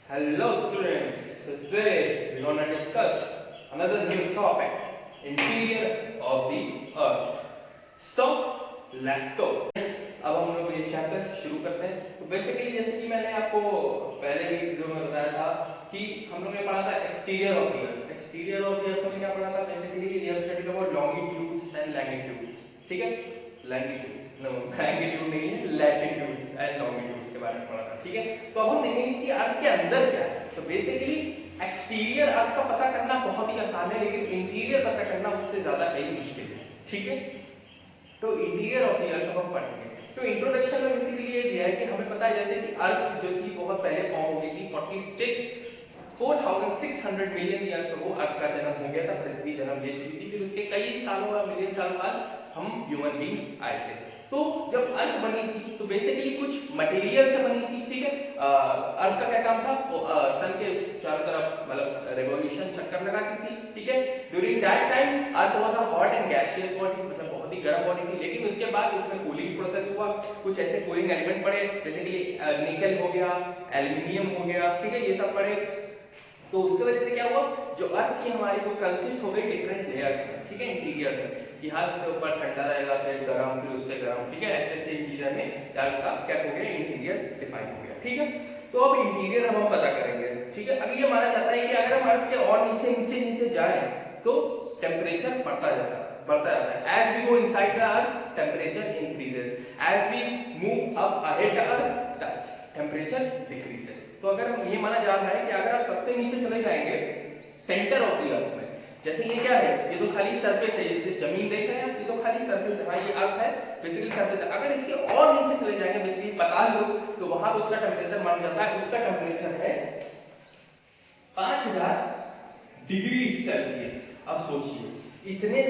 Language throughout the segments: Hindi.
Hello students, so today we're gonna discuss another new topic, interior of the earth. So let's go. अब हम लोग ये चैप्टर शुरू करते हैं। तो बेसिकली जैसे कि मैंने आपको पहले भी वीडियो में बताया था कि हम लोग ने पढ़ा था exterior of the earth. Exterior of the earth में क्या पढ़ा था? Basically we have studied about longitudes and latitudes. ठीक है, लैटिट्यूड्स नो मैग्नीट्यूड नहीं है, लैटिट्यूड्स एंड लॉन्गिट्यूड्स के बारे में पढ़ा था। ठीक है, तो अब हम देखेंगे कि अर्थ के अंदर क्या है। तो बेसिकली एक्सटीरियर अर्थ का पता करना बहुत ही आसान है, लेकिन इंटीरियर पता करना उससे ज्यादा कहीं मुश्किल है। ठीक है, तो इंटीरियर ऑफ द अर्थ हम पढ़ेंगे। तो इंट्रोडक्शन में बेसिकली ये दिया है कि हमें पता है जैसे कि अर्थ जो थी बहुत पहले फॉर्म हो गई थी 4600 मिलियन ईयर्स अगो अर्थ का जन्म हो गया था, पृथ्वी जन्म ले चुकी थी। फिर उसके कई सालों बाद, मिलियन साल बाद हम ह्यूमन बींग्स आए थे। तो जब अर्थ बनी थी तो बेसिकली कुछ मटेरियल से बनी थी। ठीक है, अर्थ का क्या काम था? वो सन के चारों तरफ मतलब रेवोल्यूशन चक्कर लगाती थी। ठीक है, during that time earth was a hot and gaseous body, मतलब बहुत ही गर्म बॉडी थी। लेकिन उसके बाद उसमें कूलिंग प्रोसेस हुआ, कुछ ऐसे कूलिंग एलिमेंट पड़े, बेसिकली निकल हो गया, एल्यूमिनियम हो गया। ठीक है, ये सब पड़े। तो उसके वजह से क्या हुआ, जो अर्थ थी हमारी वो कंसिस्ट हो गई डिफरेंट लेयर्स में। ठीक है, इंटीरियर में कि हाथ से ऊपर ठंडा रहेगा, फिर गर्म, फिर उससे गर्म। ठीक है, ऐसे ऐसे इंटीरियर में अर्थ का क्या हो गया, इंटीरियर डिफाइन हो गया। ठीक है, तो अब इंटीरियर हम पता करेंगे। ठीक है, अगर ये माना जाता है कि अगर हम अर्थ के और नीचे नीचे नीचे जाए तो टेम्परेचर बढ़ता जाता है। As we go inside the earth temperature increases, as we move up ahead the earth temperature decreases. तो अगर हम ये माना जा रहा है कि अगर आप सबसे नीचे चले जाएंगे सेंटर ऑफ द अर्थ में, जैसे ये क्या है, ये तो खाली सरफेस है, जैसे जमीन देख रहे हैं आप, ये तो खाली सरफेस है। हाँ, ये अर्थ है, बेसिकली सरफेस है। अगर इसके और नीचे चले जाएंगे, बेसिकली पाताल लोक, तो वहां पर उसका टेम्परेचर मान जाता है, उसका टेम्परेचर है 5000 डिग्री सेल्सियस। अब सोचिए इतने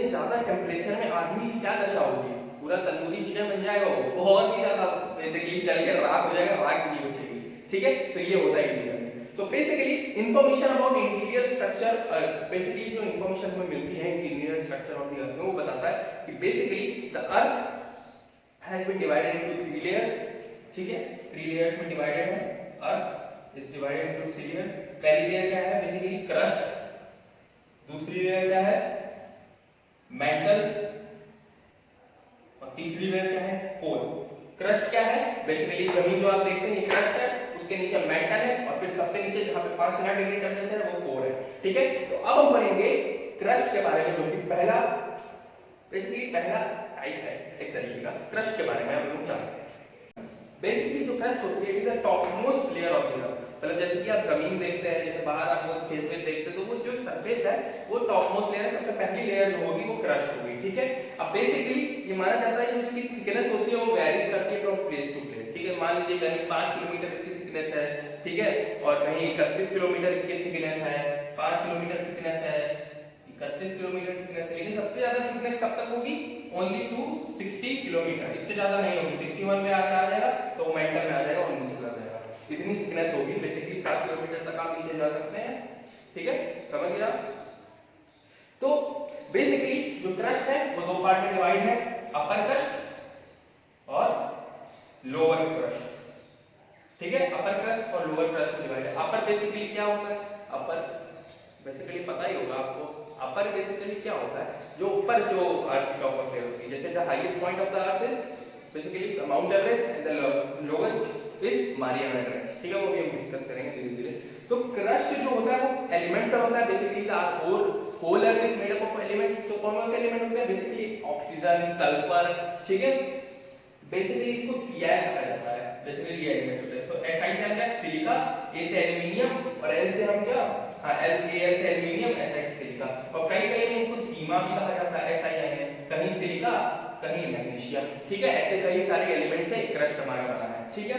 ज्यादा टेम्परेचर में आदमी की क्या दशा होगी, पूरा तंदूरी चिकन बन जाएगा, वो बहुत ही ज्यादा बेसिकली जल के राख हो जाएगा, राख नहीं बचेगी। ठीक है, तो ये होता है इंटीरियर। तो basically information about interior structure, basically जो इंफॉर्मेशन हमें मिलती है interior structure of the earth में, वो बताता है कि basically the earth has been divided into 3 layers. ठीक है, 3 लेयर्स में डिवाइडेड है। Earth is divided into 3 layers. पहली लेयर क्या है, बेसिकली क्रस्ट। दूसरी लेयर क्या है, मेंटल। और तीसरी लेयर क्या है, कोर। क्रस्ट क्या है, बेसिकली जमीन जो आप देखते हैं ये क्रस्ट है, उसके नीचे मेंटल है, और फिर सबसे नीचे जहां पे 5000 डिग्री टेम्परेचर है वो कोर है। ठीक है, तो अब हम पढ़ेंगे क्रस्ट के बारे में, जो कि पहला बेसिकली पहला टाइप है एक तरीके का क्रस्ट के बारे में हम लोग जानते हैं। बेसिकली जो क्रस्ट होती है it is the top most layer of the अर्थ। मतलब जैसे कि आप जमीन देखते हैं, जैसे बाहर आप लोग खेत में देखते हैं, तो वो जो सरफेस है वो टॉप मोस्ट लेयर है, सबसे पहली लेयर जो होगी वो क्रस्ट होगी। ठीक है, अब बेसिकली ये माना जाता है कि इसकी थिकनेस होती है वो वेरीज करती है फ्रॉम प्लेस टू प्लेस। ठीक है, मान लीजिए कहीं 5 किलोमीटर इसकी थिकनेस है, ठीक है, और कहीं 31 किलोमीटर इसकी थिकनेस है, 5 किलोमीटर थिकनेस है, 31 किलोमीटर थिकनेस है। लेकिन सबसे ज्यादा थिकनेस कब तक होगी, ओनली टू 60 किलोमीटर, इससे ज्यादा नहीं होगी। 61 में आकर आ जाएगा तो वो मेंटल में आ जाएगा और नीचे चला जाएगा। इतनी थिकनेस होगी, बेसिकली 7 किलोमीटर तक आप नीचे जा सकते हैं। ठीक है, समझ गया? तो बेसिकली जो क्रस्ट है वो दो पार्ट में डिवाइड है, अपर क्रस्ट और लोअर क्रस्ट। ठीक है, अपर क्रस्ट और लोअर क्रस्ट में डिवाइड है। अपर बेसिकली क्या होता है, अपर बेसिकली पता ही होगा आपको, अपर बेसिकली क्या होता है, जो ऊपर जो अर्थ की टॉपमोस्ट लेयर होती है। जैसे the highest point of the earth is basically mount Everest and the lowest is Mariana trench. ठीक है, वो भी हम डिस्कस करेंगे धीरे धीरे। तो क्रस्ट जो होता है वो एलिमेंट से होता है, basically the whole earth is made up of elements. तो कौन कौन से एलिमेंट होते हैं, बेसिकली ऑक्सीजन, सल्फर। ठीक है, बेसिकली इसको Ci कहा जाता है, बेसिकली ये एलिमेंट होता है। तो Si से हम क्या, सिलिका, A से एल्यूमिनियम, और L से हम क्या, हाँ Al से एल्यूमिनियम, Si से सिलिका। और कई कई में इसको सीमा भी कहा जाता है, Si में कहीं सिलिका कहीं मैग्नीशियम। ठीक है, ऐसे कई सारे एलिमेंट से क्रस्ट हमारा बना है। ठीक है,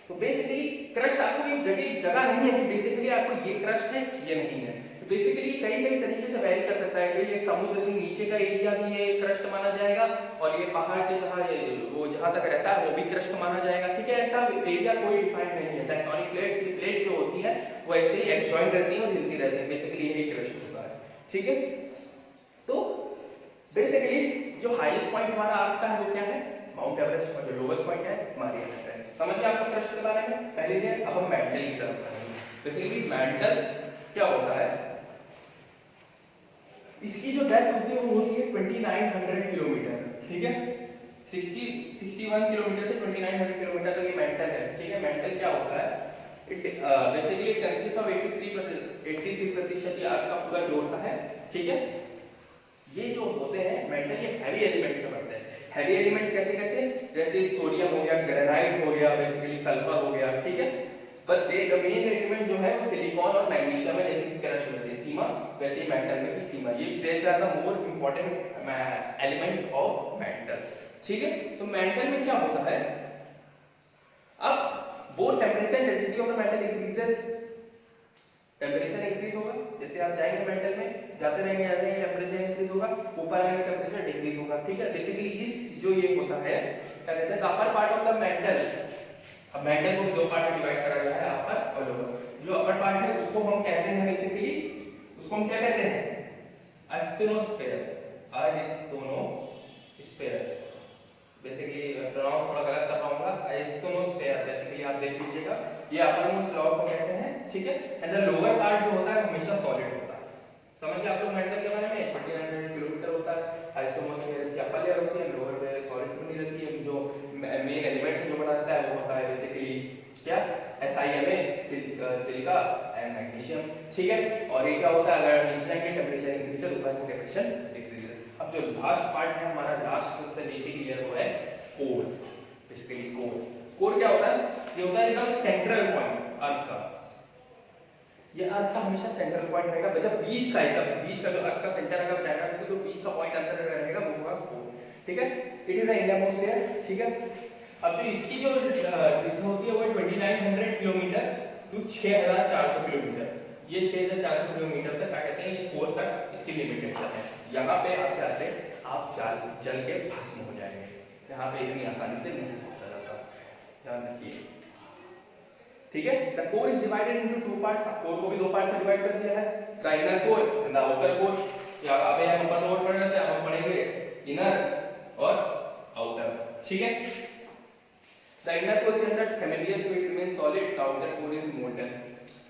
तो बेसिकली क्रस्ट आपको एक जगह नहीं है कि बेसिकली आपको ये क्रस्ट है ये नहीं है। तो बेसिकली कई कई तरीके से वेरी कर सकता है कि ये समुद्र के नीचे का एरिया भी ये क्रस्ट माना जाएगा, और ये पहाड़ के जहां तक रहता है वो भी क्रस्ट माना जाएगा। ठीक है, ऐसा एरिया कोई डिफाइंड नहीं है। टेक्टोनिक प्लेट्स की प्लेट्स जो होती है वो ऐसे ही एडजॉइंट रहती है और हिलती रहती है, बेसिकली यही क्रस्ट होता है। ठीक है, तो बेसिकली जो हाईएस्ट पॉइंट हमारा अर्थ का है वो क्या है, माउंट एवरेस्ट, और जो लोवेस्ट पॉइंट है मारियाना ट्रेंच। समझिए आपको क्रस्ट के बारे में पहले ही। अब हम मेंटल की तरफ बढ़ेंगे। बेसिकली मेंटल क्या होता है, इसकी जो डेप्थ होती है वो होती है 2900 किलोमीटर, ठीक है। 61 किलोमीटर से 2900 किलोमीटर तक ये मेंटल है, ठीक है। मेंटल क्या होता है, इट बेसिकली कंसिस्ट ऑफ 83% ये अर्थ का पूरा जो होता है, ठीक है। ये जो होते हैं मेंटल, ये हैवी एलिमेंट से बनते हैं। हैवी एलिमेंट कैसे कैसे, जैसे सोडियम हो गया, ग्रेनाइट हो गया, बेसिकली सल्फर हो गया, ठीक है। पर द मेन एलिमेंट जो है वो सिलिकॉन और मैग्नीशियम है, जैसे कि क्रस्ट में सीमा, वैसे ही मेंटल में भी सीमा। ये there are the more important elements of mantle, ठीक है। तो मेंटल में क्या होता है, अब वो temperature density of the metal increases, temperature increase होगा, जैसे आप जाएंगे मेटल में, जाते रहेंगे टेम्परेचर इंक्रीज होगा, ऊपर आएंगे टेम्परेचर डिक्रीज होगा, ठीक है। बेसिकली इस जो ये होता है क्या कहते हैं, upper part of the metal. अब मेटल को दो पार्ट में डिवाइड करा गया है, अपर और लोअर। जो अपर पार्ट है उसको हम कहते हैं बेसिकली, उसको हम क्या कहते हैं, एस्टेनोस्फेयर, एस्टेनोस्फेयर। बेसिकली प्रोनाउंस थोड़ा गलत कर पाऊंगा, एस्टेनोस्फेयर। बेसिकली आप देख लीजिएगा, ये अपर मोस्ट लॉ को कहते हैं, ठीक है। एंड द लोअर पार्ट जो होता है हमेशा सॉलिड होता है। समझ गए आप लोग मेंटल के बारे में। 2900 किलोमीटर होता है, एस्टेनोस्फेयर इसकी अपर लेयर होती है, लोअर लेयर सॉलिड बनी रहती है। जो मेन एलिमेंट्स जो बनाता है वो होता है बेसिकली क्या, SiMa, सिलिका एंड मैग्नीशियम, ठीक है। और ये क्या होता है, अगर नीचे जाएंगे टेम्परेचर इंक्रीज होता है, टेम्परेचर डिक्रीज। अब जो लास्ट पार्ट है हमारा, लास्ट नीचे की लेयर वो है कोर। बेसिकली कोर क्या होता है, ये होता है एकदम सेंट्रल पॉइंट अर्थ का। ये अर्थ का हमेशा सेंट्रल पॉइंट रहेगा, जब बीच का एकदम बीच का जो अर्थ का सेंटर अगर रहेगा तो बीच का पॉइंट अंदर रहेगा वो होगा कोर, ठीक है। इट इज एन इनरमोस्ट, ठीक है। अब जो इसकी जो डिस्टेंस होती है वो 2900 किलोमीटर टू 6400 किलोमीटर। ये 6400 किलोमीटर तक क्या कहते हैं, ये कोर तक इसकी लिमिटेशन है। यहाँ पे आप क्या थे, आप जल के भस्म हो जाएंगे। यहाँ पे इतनी आसानी से नहीं पहुंचा जाता, ध्यान रखिए, ठीक है। The core is divided into two parts. Core को भी दो पार्ट्स में डिवाइड कर दिया है, the inner core and the outer core. या अब हम ऊपर और पढ़ रहे थे, हम पढ़ेंगे इनर और आउटर, ठीक है। द इनर कोर के अंदर हेमिडियस fluid remain solid, the outer core is molten.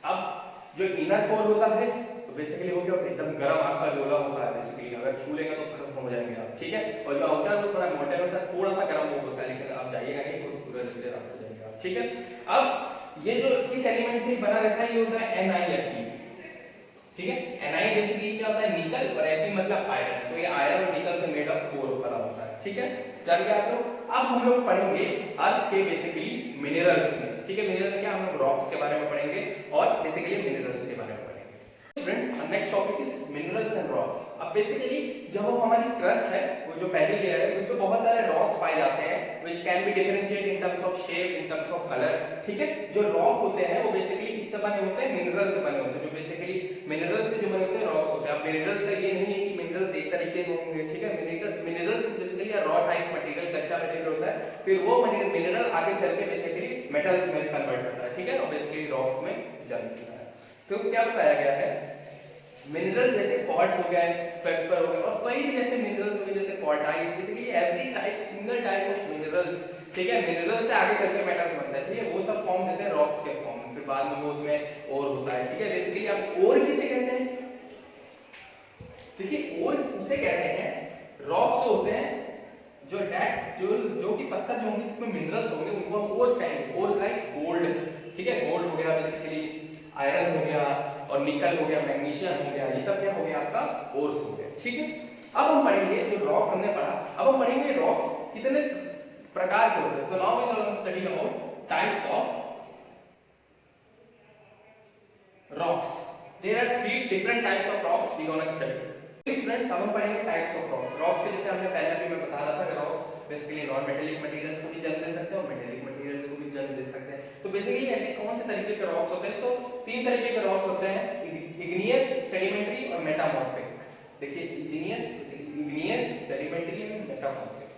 अब जो इनर कोर होता है तो बेसिकली वो क्या एकदम गर्म आग का गोला होता है, बेसिकली अगर छू लेंगे तो खत्म हो जाएंगे आप, ठीक है। और जो आउटर वो थोड़ा मोल्टन होता है, थोड़ा सा गर्म होता है, लेकिन आप जाइएगा नहीं तो पूरा जलते राख हो जाएंगे आप, ठीक है। अब ये जो इस एलिमेंट से बना रहता है ये होता है NiFe, ठीक है। Na बेसिकली क्या होता है, निकल, और Fe मतलब आयरन। तो ये आयरन और निकल से मेड ऑफ कोर बना होता है, ठीक है। जान गए आप लोग। अब हम लोग पढ़ेंगे अर्थ के बेसिकली मिनरल्स में, ठीक है। मिनरल क्या, हम लोग रॉक्स के बारे में पढ़ेंगे और बेसिकली मिनरल्स के बारे में पढ़ेंगे। Student next topic is minerals and rocks. अब बेसिकली जब वो हमारी क्रस्ट है, वो जो पहली लेयर है, उसमें बहुत सारे रॉक्स पाए जाते हैं which can be differentiate in terms of shape, in terms of colour, ठीक है। जो रॉक होते हैं वो बेसिकली किससे बने होते हैं, मिनरल से बने होते हैं। जो बेसिकली मिनरल से जो बने होते हैं रॉक्स होते हैं। अब मिनरल्स का ये नहीं है कि मिनरल्स एक तरीके के होंगे, ठीक है। Minerals basically raw type material, कच्चा मटेरियल होता है, फिर वो मिनरल आगे चल के बेसिकली मेटल्स में कन्वर्ट होता है, ठीक है, और बेसिकली रॉक्स में जाता है। तो क्या बताया गया है, मिनरल जैसे क्वार्ट्ज हो गए, फेल्सपर हो गए, और कई भी जैसे मिनरल्स हो गए जैसे quartzite, basically every type, single type of minerals, ठीक है। मिनरल से आगे चल के मेटल्स बनता है, ठीक है। वो सब फॉर्म देते हैं रॉक्स के फॉर्म में, फिर बाद में वो उसमें और होता है, ठीक है। बेसिकली आप और किसे कहते हैं, देखिए और उसे कहते हैं रॉक्स जो होते हैं, जो कि पत्थर जो होंगे जिसमें मिनरल्स होंगे उनको हम ओर्स कहेंगे। ओर्स लाइक गोल्ड, ठीक है। गोल्ड हो गया, बेसिकली आयरन हो गया, और निकल हो गया, मैग्नीशियम हो गया, ये सब क्या हो गया आपका ओर्स हो गया, ठीक है। अब हम पढ़ेंगे जो रॉक्स हमने पढ़ा, अब हम पढ़ेंगे रॉक्स कितने प्रकार के होते हैं। So now we will study about types of rocks. There are three different types of rocks we gonna study. Students अब हम पढ़ेंगे टाइप्स ऑफ रॉक्स। रॉक्स के जैसे हमने पहले भी मैं बता रहा था कि rocks basically non metallic materials को भी जन्म दे सकते हैं और मेटेलिक मटेरियल्स को भी जन्म दे सकते हैं। तो बेसिकली ऐसे कौन से तरीके के रॉक्स होते हैं, तो तीन तरीके के रॉक्स होते हैं, इग्नियस, सेडिमेंट्री और मेटामॉर्फिक। देखिए इग्नियस, सेडिमेंट्री एंड मेटामॉर्फिक,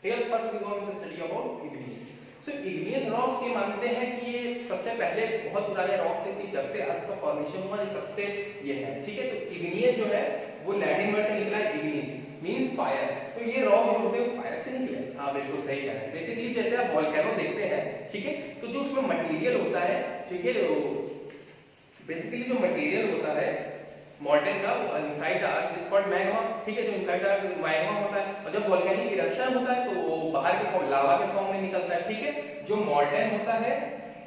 ठीक है। First we going to study about igneous. So igneous rocks ये मानते हैं कि ये सबसे पहले बहुत पुराने रॉक्स हैं कि जब से अर्थ का फॉर्मेशन हुआ तब से ये है, ठीक है। तो इग्नियस जो है वो लैटिन वर्ड से निकला है इग्निस, मींस फायर। तो ये रॉक जो होते हैं फायर से निकले। हाँ बिल्कुल सही कह रहे हैं। बेसिकली जैसे आप वोल्केनो देखते हैं, ठीक है, तो जो उसमें मटेरियल होता है, ठीक है, बेसिकली जो मटेरियल होता है मॉर्टेन का, inside the earth is called magma, ठीक है, जो इनसाइड द अर्थ मैग्मा होता है, और जब वोल्केनिक इरप्शन होता है तो वो बाहर के फॉर्म, लावा के फॉर्म में निकलता है, ठीक है। जो मॉर्टेन होता है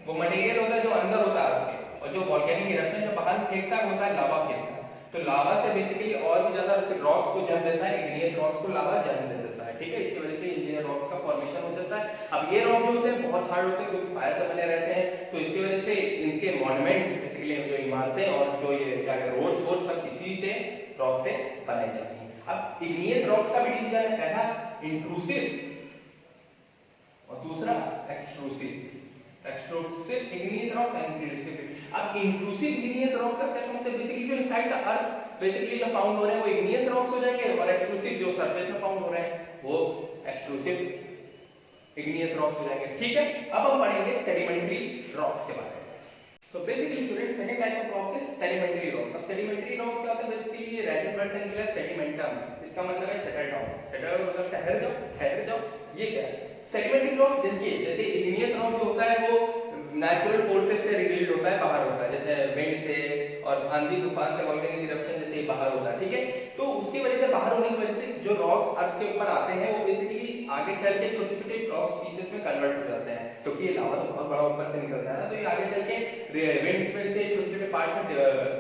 वो मटेरियल होता है जो अंदर होता है अर्थ के, और जो वोल्केनिक इरप्शन जो बाहर फेंकता है होता है लावा फेंकता है। तो लावा से बेसिकली और भी ज्यादा रॉक्स को जन्म देता है, इग्नियस रॉक्स को लावा जन्म दे देता है, ठीक है। इसकी वजह से इग्नियस रॉक्स का फॉर्मेशन हो जाता है। अब ये रॉक जो होते हैं बहुत हार्ड होते हैं क्योंकि फायर से बने रहते हैं, तो इसकी वजह से इनके मॉन्यूमेंट्स बेसिकली जो इमारतें और जो ये क्या रोड्स वोड्स सब इसी से रॉक से बनाई जाती हैं। अब इग्नियस रॉक्स का भी डिवीजन है, पहला इंट्रूसिव और दूसरा extrusive. Extrusive igneous rocks and intrusive. अब इंट्रूसिव इग्नियस रॉक्स का क्या समझते हैं, बेसिकली जो इनसाइड द अर्थ बेसिकली जो फाउंड हो रहे हैं वो इग्नियस रॉक्स हो जाएंगे, और एक्सट्रूसिव जो सरफेस में फाउंड हो रहे हैं वो एक्सट्रूसिव इग्नियस रॉक्स हो जाएंगे, ठीक है। अब हम पढ़ेंगे सेडिमेंट्री रॉक्स के बारे में। So basically students, second type of rocks is sedimentary rocks. अब sedimentary rocks क्या होता है, बेसिकली ये लैटिन वर्ड से निकला है sedimentum, इसका मतलब है सेटल डाउन। सेटल डाउन मतलब ठहर जाओ, ठहर जाओ। ये क्या है सेडिमेंट्री रॉक्स, जैसे इग्नियस रॉक जो होता है वो नेचुरल फोर्सेस से रिवील्ड होता है, बाहर होता है, जैसे विंड से और आंधी तूफान से, वोल्केनिक इरप्शन जैसे बाहर होता है, ठीक है। तो उसकी वजह से बाहर होने की वजह से जो रॉक्स अर्थ के ऊपर आते हैं वो बेसिकली आगे चल के छोटे छोटे रॉक्स पीसेस में कन्वर्ट हो जाते हैं, क्योंकि ये लावा तो बहुत बड़ा ऊपर से निकलता है ना, तो ये आगे चल के विंड में से छोटे छोटे पार्ट्स में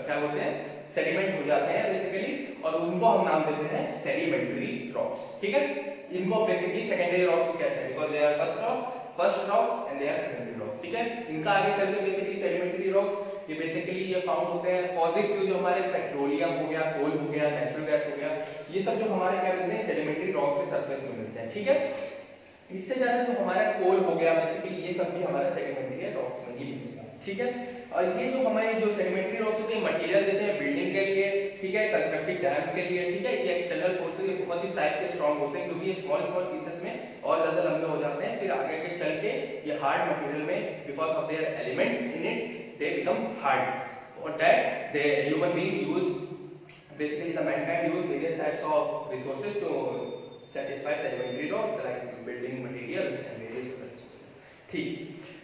क्या होते हैं सेडिमेंट हो जाते हैं बेसिकली, और उनको हम नाम देते हैं सेडिमेंट्री रॉक्स, ठीक है। इनको बेसिकली सेकेंडरी रॉक्स कहते हैं because they are first rocks and they are secondary rocks, ठीक है। इनका आगे चल के बेसिकली सेडिमेंट्री रॉक्स ये बेसिकली ये फाउंड होते हैं फॉसिल फ्यूल, जो हमारे पेट्रोलियम हो गया, कोल हो गया, नेचुरल गैस हो गया, ये सब जो हमारे क्या मिलते हैं सेडिमेंट्री रॉक के सरफेस में मिलते हैं, ठीक है। इससे ज्यादा जो हमारा कोल हो गया बेसिकली ये सब भी हमारा सेडिमेंट्री रॉक्स में ही मिलेगा, ठीक है। और ये जो हमारे जो सेडिमेंट्री रॉक्स होते हैं मटेरियल देते हैं बिल्डिंग के लिए, ठीक है, कंस्ट्रक्टिव डैम्स के लिए, ठीक है। ये एक्सटर्नल फोर्सेस ये बहुत ही टाइप के स्ट्रांग होते हैं क्योंकि ये स्मॉल स्मॉल पीसेस में और ज्यादा लंबे हो जाते हैं, फिर आगे के चल के ये हार्ड मटेरियल में because of their elements in it they become hard. For that they human being use basically the mankind use various types of resources to satisfy sedimentary rocks like building material and various other resources, ठीक।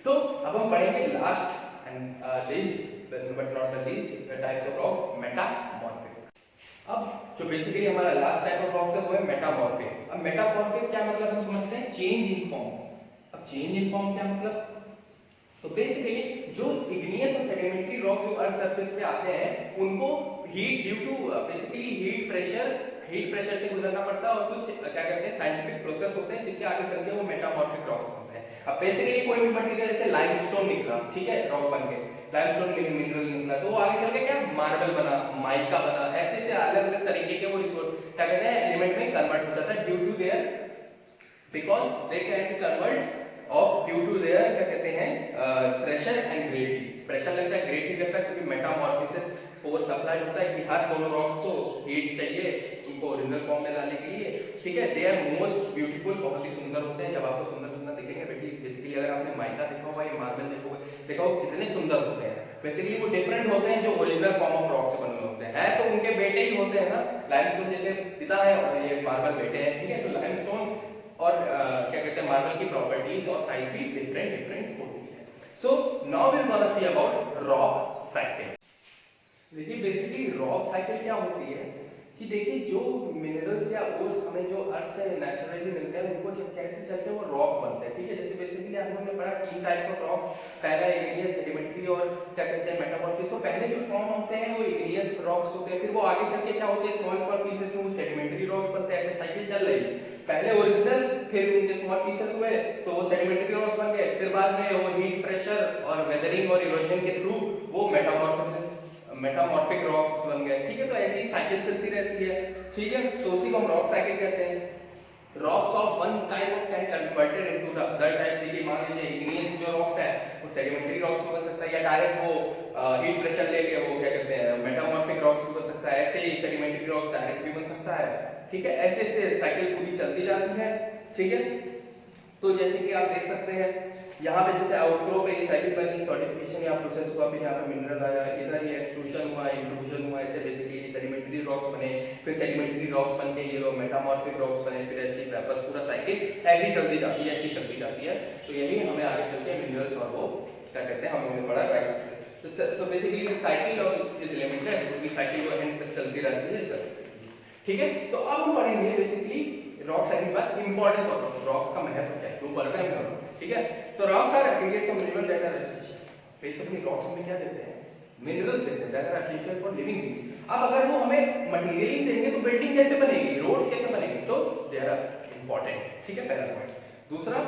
तो अब हम पढ़ेंगे last and least but not the least types of rocks, metamorphic. अब जो बेसिकली हमारा लास्ट टाइप ऑफ रॉक्स है वो है मेटामॉर्फिक। अब मेटामॉर्फिक क्या मतलब हम समझते हैं चेंज इन फॉर्म। अब चेंज इन फॉर्म क्या मतलब, तो बेसिकली जो इग्नियस और सेडिमेंट्री रॉक जो अर्थ सरफेस पे आते हैं उनको heat due to basically heat pressure से गुजरना पड़ता है, और कुछ क्या कहते हैं साइंटिफिक प्रोसेस होते हैं जिनके आगे चलते वो मेटामॉर्फिक रॉक्स होते हैं। अब बेसिकली कोई भी मटेरियल जैसे लाइमस्टोन निकला, ठीक है, रॉक बन के लाइमस्टोन मिनरल निकला, तो वो आगे चल के क्या मार्बल बना, माइका बना, ऐसे से अलग अलग तरीके के वो रिसोर्स क्या कहते हैं एलिमेंट में कन्वर्ट हो जाता है due to their because they can convert of due to their क्या कहते हैं प्रेशर एंड ग्रेविटी। प्रेशर लगता है, ग्रेविटी लगता है, क्योंकि मेटामॉर्फोसिस फोर्स अप्लाई होता है कि हर दोनों रॉक्स को हीट चाहिए उनको ओरिजिनल फॉर्म में लाने के लिए, ठीक है। दे आर मोस्ट ब्यूटीफुल, बहुत ही सुंदर होते हैं। जब आपको सुंदर सुंदर दिखेंगे बेसिकली अगर आपने माइका देखा होगा या मार्बल देखा होगा कितने सुंदर होते हैं। बेसिकली वो डिफरेंट होते हैं जो ओरिजिनल फॉर्म ऑफ रॉक से बने होते हैं, तो उनके बेटे ही होते हैं ना, लाइमस्टोन जैसे पिता है और ये मार्बल बेटे हैं, ठीक है। तो लाइमस्टोन और क्या कहते हैं मार्बल की प्रॉपर्टीज और साइज भी डिफरेंट होती है। So now we will gonna see about rock cycle. देखिए बेसिकली रॉक साइकिल क्या होती है कि देखिए जो मिनरल्स या ओर्स हमें जो अर्थ से नेचुरली मिलते हैं उनको जब कैसे चलते हैं वो रॉक बनते हैं, ठीक है। जैसे बेसिकली आप हमने पढ़ा तीन टाइप्स ऑफ रॉक्स, पहला इग्नियस, सेडिमेंट्री और क्या कहते हैं मेटामॉर्फिक। तो पहले जो फॉर्म होते हैं वो इग्नियस रॉक्स होते हैं, फिर वो आगे चल के क्या होते हैं स्मॉल स्मॉल पीसेस में वो सेडिमेंट्री रॉक्स बनते हैं। ऐसे साइकिल चल रही है, पहले ओरिजिनल फिर उनके स्मॉल पीसेस हुए तो वो सेडिमेंट्री रॉक्स बन गए, फिर बाद में वो हीट प्रेशर और वेदरिंग और इरोजन के थ्रू वो मेटामॉर्फिक रॉक्स बन गए, ठीक है। तो ऐसी साइकिल चलती रहती है, ठीक है। तो उसी को हम रॉक साइकिल कहते हैं। Rocks of one type of can converted into the other type. देखिए मान लीजिए इग्नियस जो रॉक्स है वो सेडिमेंट्री रॉक्स भी बन सकता है, या डायरेक्ट वो हीट प्रेशर लेके वो क्या कहते हैं मेटामॉर्फिक रॉक्स भी बन सकता है। ऐसे ही सेडिमेंट्री रॉक्स डायरेक्ट भी बन सकता है, ठीक है। ऐसे ऐसे साइकिल पूरी चलती जाती है, ठीक है। तो जैसे कि आप देख सकते हैं यहाँ पे जैसे आउटक्रो पे ये साइकिल बनी, सॉलिडिफिकेशन या प्रोसेस हुआ, फिर यहाँ पे मिनरल आया, इधर ये एक्सट्रूशन हुआ, इंट्रूजन हुआ, ऐसे बेसिकली सेडिमेंट्री रॉक्स बने, फिर सेडिमेंट्री रॉक्स बन के ये लोग मेटामॉर्फिक रॉक्स बने, फिर ऐसी वापस पूरा साइकिल ऐसी चलती जाती है, ऐसी चलती जाती है। तो यही हमें आगे चल के मिनरल्स और वो क्या कहते हैं, हम लोगों ने पढ़ा right. So basically the cycle of is limited, क्योंकि साइकिल वो एंड तक चलती रहती है, चलती रहती है। ठीक है, तो अब हम पढ़ेंगे बेसिकली रॉक साइकिल के बाद इंपॉर्टेंस ऑफ रॉक्स का महत्व क्या है, क्यों पढ़ते हैं हम रॉक्स। ठीक है, तो rocks are aggregates of mineral that are essential. Basically rocks में क्या देते हैं, मिनरल्स देते हैं that are essential for living beings. अब अगर वो हमें मटेरियल ही देंगे तो बिल्डिंग कैसे बनेगी, रोड्स कैसे बनेंगे, तो दे आर इंपॉर्टेंट। ठीक है, पहला पॉइंट। दूसरा,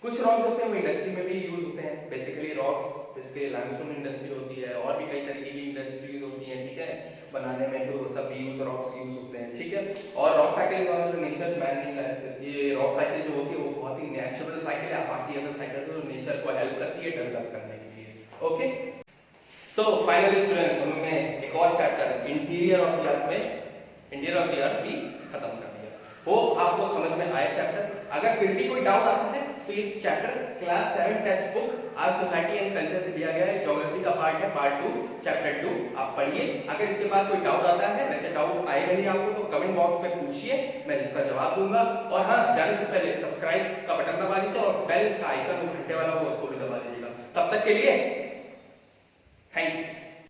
कुछ रॉक्स होते हैं वो इंडस्ट्री में भी यूज होते हैं। बेसिकली रॉक्स जिसके लाइमस्टोन इंडस्ट्री होती है और भी कई तरीके की इंडस्ट्रीज होती हैं, ठीक है, बनाने में तो सब यूज रॉक्स यूज होते हैं। ठीक है, और rock cycle is one of the natures man made life. ये रॉक साइकिल जो होती है वो बहुत ही नेचुरल साइकिल है, बाकी अदर साइकिल जो नेचर को हेल्प करती है डेवलप करने के लिए। ओके, सो फाइनली स्टूडेंट्स, हम लोग ने एक और chapter interior of the earth में, इंटीरियर ऑफ द अर्थ भी खत्म कर दिया। वो आपको समझ में आया चैप्टर। अगर फिर भी कोई डाउट आता है तो ये chapter class 7 text book art society and culture से दिया गया है, ज्योग्राफी का पार्ट है, पार्ट 2 चैप्टर 2, आप पढ़िए। अगर इसके बाद कोई डाउट आता है, वैसे डाउट आएगा नहीं आपको, तो कमेंट बॉक्स में पूछिए, मैं इसका जवाब दूंगा। और हाँ, जाने से पहले सब्सक्राइब का बटन दबा दीजिए और बेल का आइकन घंटे वाला हो उसको भी दबा दीजिएगा। तब तक के लिए थैंक यू।